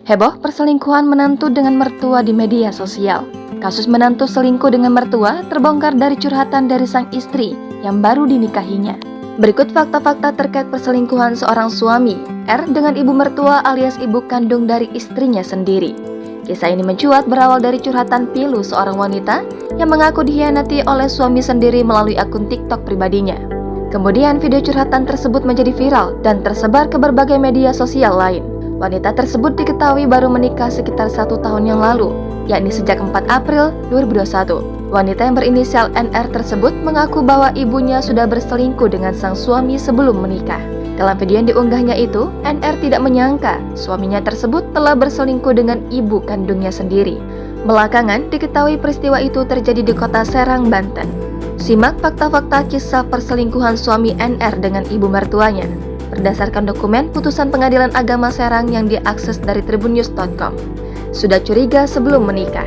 Heboh perselingkuhan menantu dengan mertua di media sosial. Kasus menantu selingkuh dengan mertua terbongkar dari curhatan dari sang istri yang baru dinikahinya. Berikut fakta-fakta terkait perselingkuhan seorang suami, R, dengan ibu mertua alias ibu kandung dari istrinya sendiri. Kisah ini mencuat berawal dari curhatan pilu seorang wanita yang mengaku dikhianati oleh suami sendiri melalui akun TikTok pribadinya. Kemudian video curhatan tersebut menjadi viral dan tersebar ke berbagai media sosial lain. Wanita tersebut diketahui baru menikah sekitar 1 tahun yang lalu, yakni sejak 4 April 2021. Wanita yang berinisial NR tersebut mengaku bahwa ibunya sudah berselingkuh dengan sang suami sebelum menikah. Dalam video yang diunggahnya itu, NR tidak menyangka suaminya tersebut telah berselingkuh dengan ibu kandungnya sendiri. Belakangan diketahui peristiwa itu terjadi di kota Serang, Banten. Simak fakta-fakta kisah perselingkuhan suami NR dengan ibu mertuanya berdasarkan dokumen putusan Pengadilan Agama Serang yang diakses dari tribunnews.com. Sudah curiga sebelum menikah.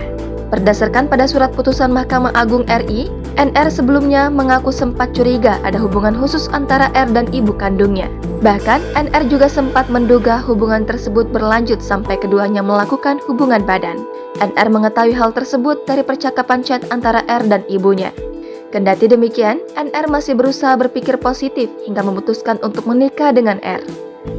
Berdasarkan pada surat putusan Mahkamah Agung RI, NR sebelumnya mengaku sempat curiga ada hubungan khusus antara R dan ibu kandungnya. Bahkan, NR juga sempat menduga hubungan tersebut berlanjut sampai keduanya melakukan hubungan badan. NR mengetahui hal tersebut dari percakapan chat antara R dan ibunya. Kendati demikian, NR masih berusaha berpikir positif hingga memutuskan untuk menikah dengan R.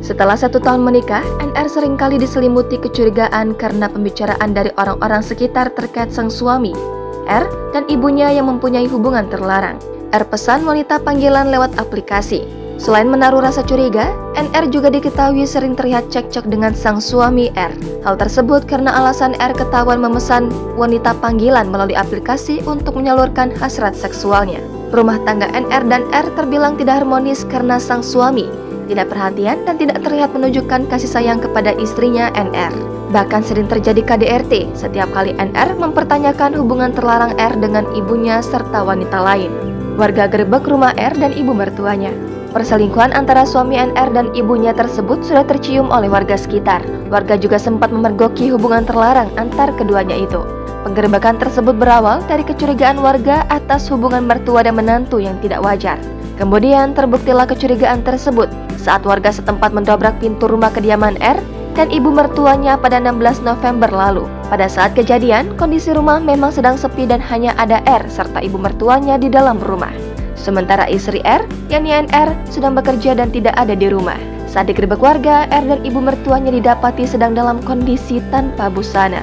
Setelah 1 tahun menikah, NR seringkali diselimuti kecurigaan karena pembicaraan dari orang-orang sekitar terkait sang suami, R, dan ibunya yang mempunyai hubungan terlarang. R pesan wanita panggilan lewat aplikasi. Selain menaruh rasa curiga, NR juga diketahui sering terlihat cekcok dengan sang suami R. Hal tersebut karena alasan R ketahuan memesan wanita panggilan melalui aplikasi untuk menyalurkan hasrat seksualnya. Rumah tangga NR dan R terbilang tidak harmonis karena sang suami tidak perhatian dan tidak terlihat menunjukkan kasih sayang kepada istrinya NR. Bahkan sering terjadi KDRT setiap kali NR mempertanyakan hubungan terlarang R dengan ibunya serta wanita lain. Warga gerebek rumah R dan ibu mertuanya. Perselingkuhan antara suami NR dan ibunya tersebut sudah tercium oleh warga sekitar. Warga juga sempat memergoki hubungan terlarang antar keduanya itu. Penggerebekan tersebut berawal dari kecurigaan warga atas hubungan mertua dan menantu yang tidak wajar. Kemudian terbuktilah kecurigaan tersebut saat warga setempat mendobrak pintu rumah kediaman R dan ibu mertuanya pada 16 November lalu. Pada saat kejadian, kondisi rumah memang sedang sepi dan hanya ada R serta ibu mertuanya di dalam rumah. Sementara istri R, yakni NR, sedang bekerja dan tidak ada di rumah. Saat digerebek warga, R dan ibu mertuanya didapati sedang dalam kondisi tanpa busana.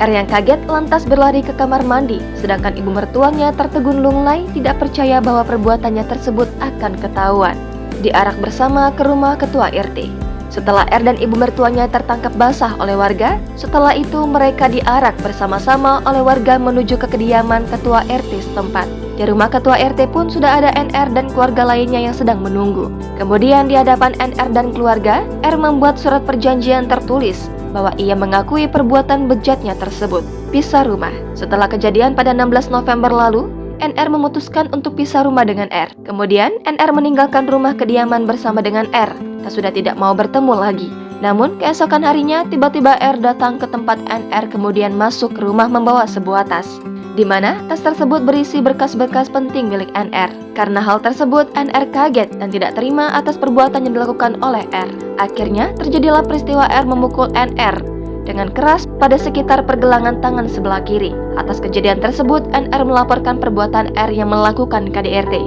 R yang kaget lantas berlari ke kamar mandi, sedangkan ibu mertuanya tertegun lunglai tidak percaya bahwa perbuatannya tersebut akan ketahuan. Diarak bersama ke rumah ketua RT. Setelah R dan ibu mertuanya tertangkap basah oleh warga, setelah itu mereka diarak bersama-sama oleh warga menuju ke kediaman ketua RT setempat. Di rumah ketua RT pun sudah ada NR dan keluarga lainnya yang sedang menunggu. Kemudian di hadapan NR dan keluarga, R membuat surat perjanjian tertulis bahwa ia mengakui perbuatan bejatnya tersebut. Pisah rumah. Setelah kejadian pada 16 November lalu, NR memutuskan untuk pisah rumah dengan R. Kemudian NR meninggalkan rumah kediaman bersama dengan R dan sudah tidak mau bertemu lagi. Namun keesokan harinya tiba-tiba R datang ke tempat NR kemudian masuk ke rumah membawa sebuah tas, di mana tas tersebut berisi berkas-berkas penting milik NR. Karena hal tersebut, NR kaget dan tidak terima atas perbuatan yang dilakukan oleh R. Akhirnya terjadilah peristiwa R memukul NR dengan keras pada sekitar pergelangan tangan sebelah kiri. Atas kejadian tersebut, NR melaporkan perbuatan R yang melakukan KDRT.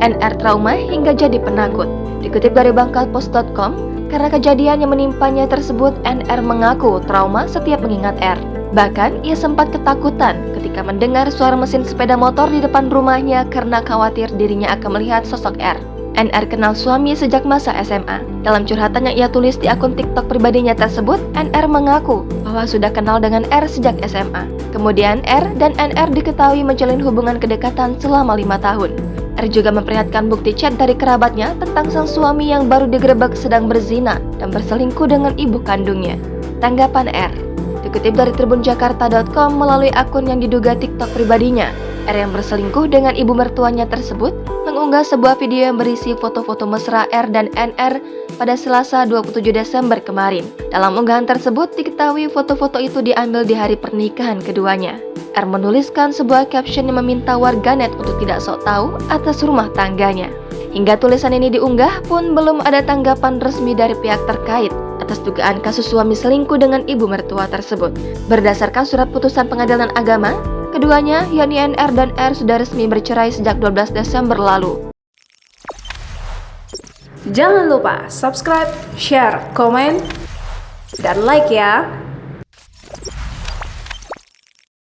NR trauma hingga jadi penakut. Dikutip dari bangkalpost.com, karena kejadian yang menimpanya tersebut, NR mengaku trauma setiap mengingat R. Bahkan, ia sempat ketakutan ketika mendengar suara mesin sepeda motor di depan rumahnya karena khawatir dirinya akan melihat sosok R. NR kenal suami sejak masa SMA. Dalam curhatan yang ia tulis di akun TikTok pribadinya tersebut, NR mengaku bahwa sudah kenal dengan R sejak SMA. Kemudian R dan NR diketahui menjalin hubungan kedekatan selama 5 tahun. R juga memperlihatkan bukti chat dari kerabatnya tentang sang suami yang baru digerebek sedang berzina dan berselingkuh dengan ibu kandungnya. Tanggapan R dikutip dari tribunjakarta.com melalui akun yang diduga TikTok pribadinya. R yang berselingkuh dengan ibu mertuanya tersebut mengunggah sebuah video yang berisi foto-foto mesra R dan NR pada Selasa 27 Desember kemarin. Dalam unggahan tersebut diketahui foto-foto itu diambil di hari pernikahan keduanya. R menuliskan sebuah caption yang meminta warganet untuk tidak sok tahu atas rumah tangganya. Hingga tulisan ini diunggah pun belum ada tanggapan resmi dari pihak terkait. atas dugaan kasus suami selingkuh dengan ibu mertua tersebut. Berdasarkan surat putusan Pengadilan Agama, keduanya, yakni NR dan R, sudah resmi bercerai sejak 12 Desember lalu. Jangan lupa subscribe, share, komen, dan like ya.